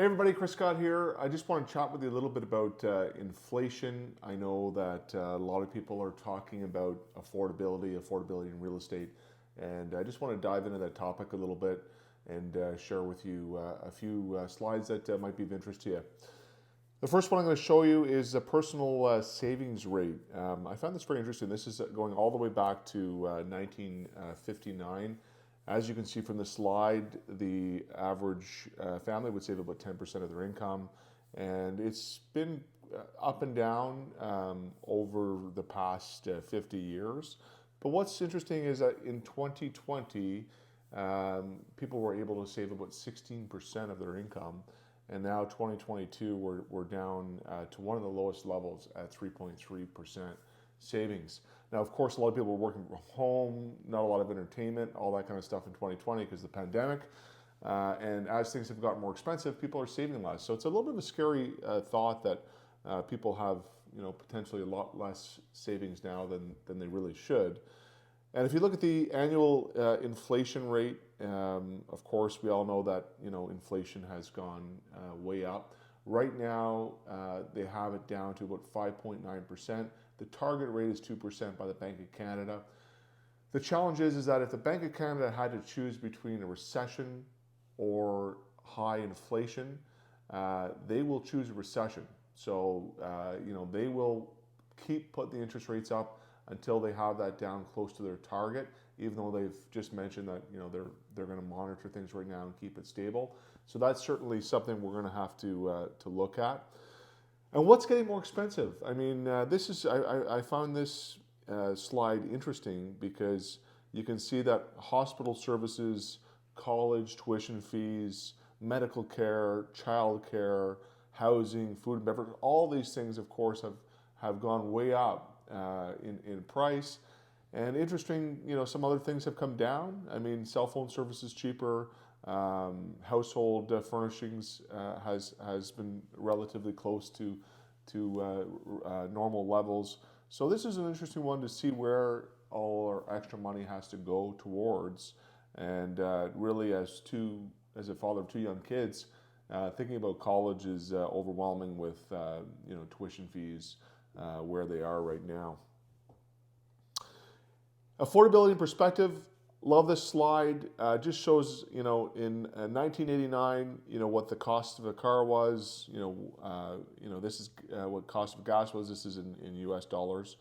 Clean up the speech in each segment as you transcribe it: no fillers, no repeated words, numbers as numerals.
Hey everybody, Chris Scott here. I just want to chat with you a little bit about inflation. I know that a lot of people are talking about affordability in real estate, and I just want to dive into that topic a little bit and share with you a few slides that might be of interest to you. The first one I'm going to show you is a personal savings rate. I found this very interesting. This is going all the way back to 1959. As you can see from the slide, the average family would save about 10% of their income, and it's been up and down over the past 50 years. But what's interesting is that in 2020, people were able to save about 16% of their income, and now 2022, we're down to one of the lowest levels at 3.3% savings. Now, of course, a lot of people were working from home, not a lot of entertainment, all that kind of stuff in 2020 because of the pandemic. And as things have gotten more expensive, people are saving less. So it's a little bit of a scary thought that people have, potentially a lot less savings now than they really should. And if you look at the annual inflation rate, of course, we all know that inflation has gone way up. Right now, they have it down to about 5.9%. The target rate is 2% by the Bank of Canada. The challenge is that if the Bank of Canada had to choose between a recession or high inflation, they will choose a recession. So, they will keep putting the interest rates up until they have that down close to their target, even though they've just mentioned that they're going to monitor things right now and keep it stable. So that's certainly something we're going to have to look at. And what's getting more expensive? I mean, I found this slide interesting because you can see that hospital services, college tuition fees, medical care, child care, housing, food and beverage, all these things, of course, have gone way up in price. And interesting, some other things have come down. I mean, cell phone service is cheaper. Household furnishings has been relatively close to normal levels. So this is an interesting one to see where all our extra money has to go towards. And really, as a father of two young kids, thinking about college is overwhelming with tuition fees where they are right now. Affordability in perspective. Love this slide. Just shows, in 1989, what the cost of a car was. This is what cost of gas was. This is in U.S. dollars.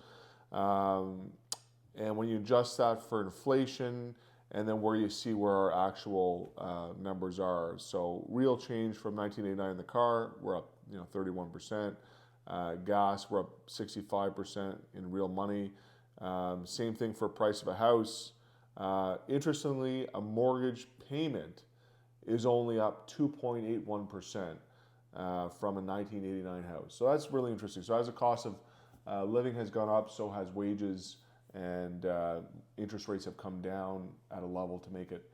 And when you adjust that for inflation, and then where you see where our actual numbers are. So real change from 1989 in the car, we're up, 31%. Gas, we're up 65% in real money. Same thing for price of a house. Interestingly, a mortgage payment is only up 2.81% from a 1989 house. So that's really interesting. So as the cost of living has gone up, so has wages, and interest rates have come down at a level to make it,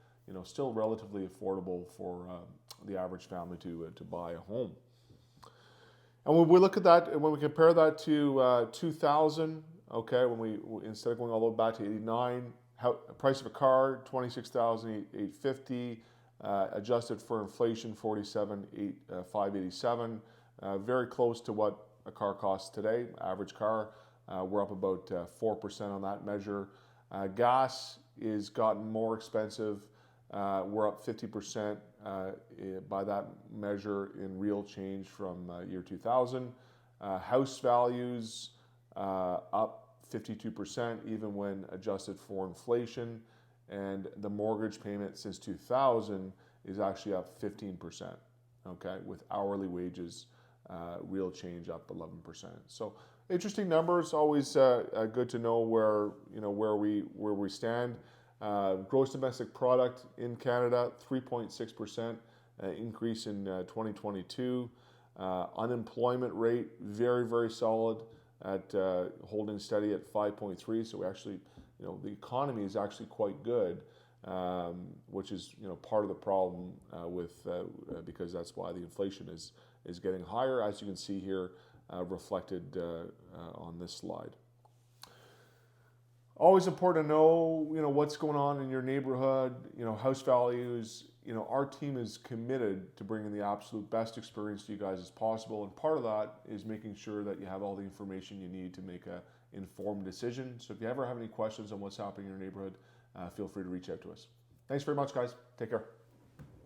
still relatively affordable for the average family to buy a home. And when we look at that, and when we compare that to 2000, okay, when we instead of going all the way back to 89. Price of a car, $26,850, adjusted for inflation, $47,587. Very close to what a car costs today. Average car, we're up about 4% on that measure. Gas is gotten more expensive. We're up 50% by that measure in real change from year 2000. House values up 52%, even when adjusted for inflation, and the mortgage payment since 2000 is actually up 15%. Okay, with hourly wages, real change up 11%. So interesting numbers. Always good to know where we stand. Gross domestic product in Canada, 3.6% increase in 2022. Unemployment rate very, very solid at holding steady at 5.3. So we actually, the economy is actually quite good, which is part of the problem because that's why the inflation is getting higher, as you can see here reflected on this slide. Always important to know, what's going on in your neighborhood. House values, our team is committed to bringing the absolute best experience to you guys as possible. And part of that is making sure that you have all the information you need to make an informed decision. So if you ever have any questions on what's happening in your neighborhood, feel free to reach out to us. Thanks very much, guys. Take care.